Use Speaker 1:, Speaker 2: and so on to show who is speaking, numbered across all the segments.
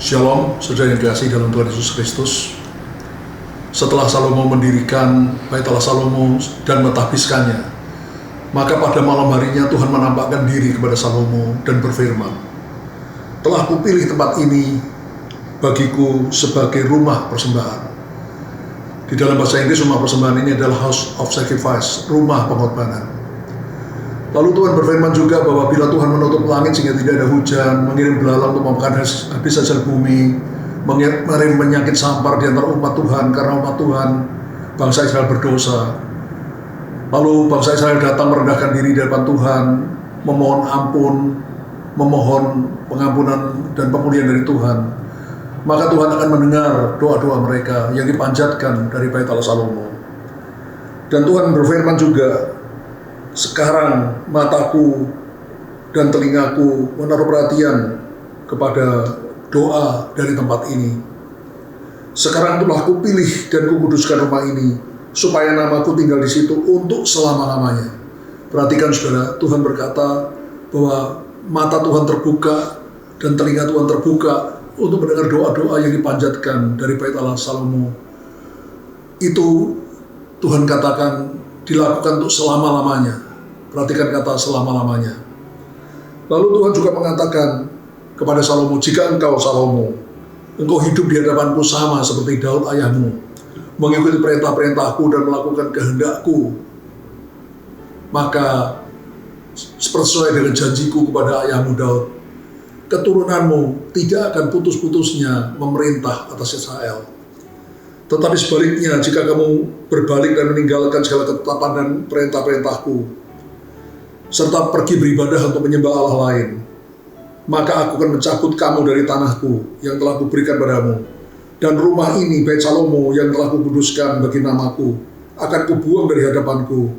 Speaker 1: Shalom, saudara yang dikasihi dalam Tuhan Yesus Kristus. Setelah Salomo mendirikan Bait Allah Salomo dan mentahbiskannya, maka pada malam harinya Tuhan menampakkan diri kepada Salomo dan berfirman, "Telah kupilih tempat ini bagiku sebagai rumah persembahan." Di dalam bahasa Inggris, rumah persembahan ini adalah house of sacrifice, rumah pengorbanan. Lalu Tuhan berfirman juga bahwa bila Tuhan menutup langit sehingga tidak ada hujan, mengirim belalang untuk memakan habis hasil bumi, mengirim penyakit sampar di antara umat Tuhan karena umat Tuhan, bangsa Israel berdosa. Lalu bangsa Israel datang merendahkan diri di depan Tuhan, memohon ampun, memohon pengampunan dan pemulihan dari Tuhan. Maka Tuhan akan mendengar doa-doa mereka yang dipanjatkan dari Bait Allah Salomo. Dan Tuhan berfirman juga, "Sekarang mataku dan telingaku menaruh perhatian kepada doa dari tempat ini. Sekarang telah kupilih dan kukuduskan rumah ini, supaya namaku tinggal di situ untuk selama-lamanya." Perhatikan saudara, Tuhan berkata bahwa mata Tuhan terbuka dan telinga Tuhan terbuka untuk mendengar doa-doa yang dipanjatkan dari Bait Allah Salomo. Itu Tuhan katakan dilakukan untuk selama-lamanya. Perhatikan kata selama-lamanya. Lalu Tuhan juga mengatakan kepada Salomo, "Jika engkau Salomo, engkau hidup di hadapanku sama seperti Daud ayahmu, mengikuti perintah-perintahku dan melakukan kehendakku, maka sesuai dengan janjiku kepada ayahmu Daud, keturunanmu tidak akan putus-putusnya memerintah atas Israel. Tetapi sebaliknya, jika kamu berbalik dan meninggalkan segala ketetapan dan perintah-perintahku, serta pergi beribadah untuk menyembah Allah lain, maka aku akan mencabut kamu dari tanahku yang telah kuberikan padamu, dan rumah ini, Bait Salomo yang telah kukuduskan bagi namaku, akan kubuang dari hadapanku,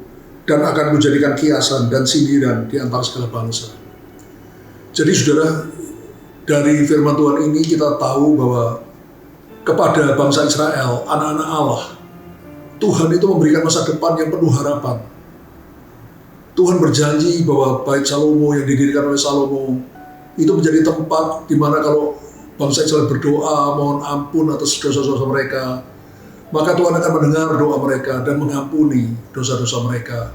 Speaker 1: dan akan kujadikan kiasan dan sindiran di antara segala bangsa." Jadi saudara, dari firman Tuhan ini kita tahu bahwa kepada bangsa Israel, anak-anak Allah, Tuhan itu memberikan masa depan yang penuh harapan. Tuhan berjanji bahwa Bait Salomo yang didirikan oleh Salomo itu menjadi tempat di mana kalau bangsa Israel berdoa mohon ampun atas dosa-dosa mereka, maka Tuhan akan mendengar doa mereka dan mengampuni dosa-dosa mereka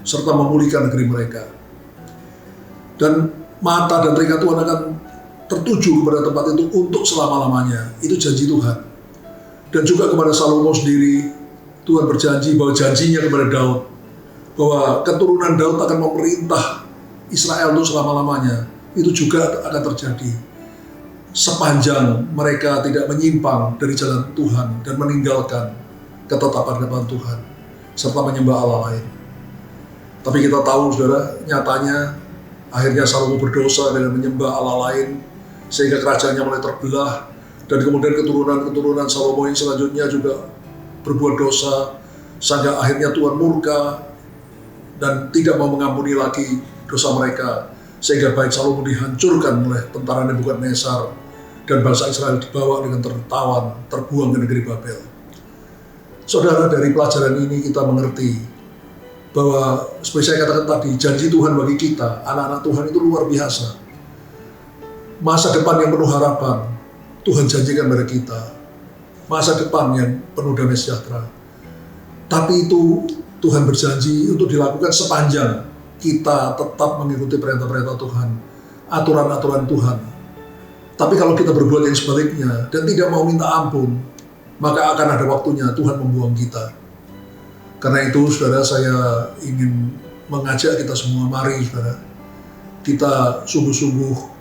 Speaker 1: serta memulihkan negeri mereka. Dan mata dan telinga Tuhan akan tertuju kepada tempat itu untuk selama-lamanya. Itu janji Tuhan. Dan juga kepada Salomo sendiri, Tuhan berjanji bahwa janjinya kepada Daud, bahwa keturunan Daud akan memerintah Israel untuk selama-lamanya. Itu juga akan terjadi sepanjang mereka tidak menyimpang dari jalan Tuhan dan meninggalkan ketetapan Tuhan serta menyembah Allah lain. Tapi kita tahu saudara, nyatanya akhirnya Salomo berdosa dengan menyembah Allah lain, sehingga kerajaannya mulai terbelah, dan kemudian keturunan Salomo yang selanjutnya juga berbuat dosa, sehingga akhirnya Tuhan murka dan tidak mau mengampuni lagi dosa mereka, sehingga Bait Salomo dihancurkan oleh tentara Nebukadnezar dan bangsa Israel dibawa dengan tertawan, terbuang ke negeri Babel. Saudara, dari pelajaran ini kita mengerti bahwa seperti saya katakan tadi, janji Tuhan bagi kita, anak-anak Tuhan itu luar biasa. Masa depan yang penuh harapan Tuhan janjikan pada kita, masa depan yang penuh damai sejahtera. Tapi itu Tuhan berjanji untuk dilakukan sepanjang kita tetap mengikuti perintah-perintah Tuhan, aturan-aturan Tuhan. Tapi kalau kita berbuat yang sebaliknya dan tidak mau minta ampun, maka akan ada waktunya Tuhan membuang kita. Karena itu saudara, saya ingin mengajak kita semua, mari saudara, kita sungguh-sungguh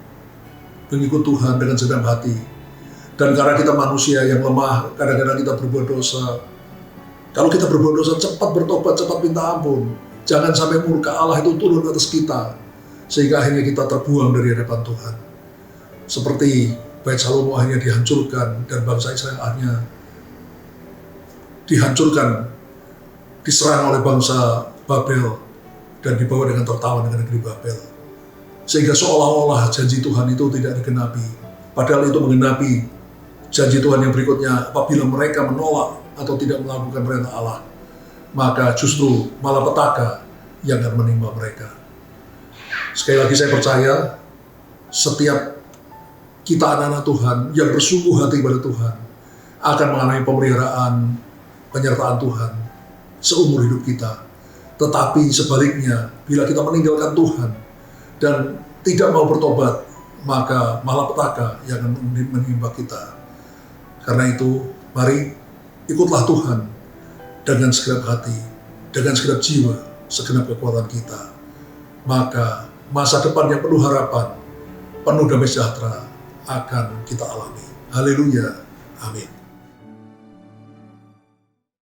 Speaker 1: mengikut Tuhan dengan segenap hati. Dan karena kita manusia yang lemah, kadang-kadang kita berbuat dosa. Kalau kita berbuat dosa, cepat bertobat, cepat minta ampun. Jangan sampai murka Allah itu turun atas kita, sehingga akhirnya kita terbuang dari hadapan Tuhan. Seperti Bait Salomo akhirnya dihancurkan, dan bangsa Israel akhirnya dihancurkan, diserang oleh bangsa Babel, dan dibawa dengan tertawan ke negeri Babel. Sehingga seolah-olah janji Tuhan itu tidak digenapi. Padahal itu menggenapi janji Tuhan yang berikutnya, apabila mereka menolak atau tidak melakukan perintah Allah, maka justru malapetaka yang akan menimpa mereka. Sekali lagi saya percaya, setiap kita anak-anak Tuhan yang bersungguh hati pada Tuhan akan mengalami pemeliharaan, penyertaan Tuhan seumur hidup kita. Tetapi sebaliknya, bila kita meninggalkan Tuhan dan tidak mau bertobat, maka malapetaka yang akan menimpa kita. Karena itu, mari ikutlah Tuhan dengan segenap hati, dengan segenap jiwa, segenap kekuatan kita. Maka masa depan yang penuh harapan, penuh damai sejahtera akan kita alami. Haleluya. Amin.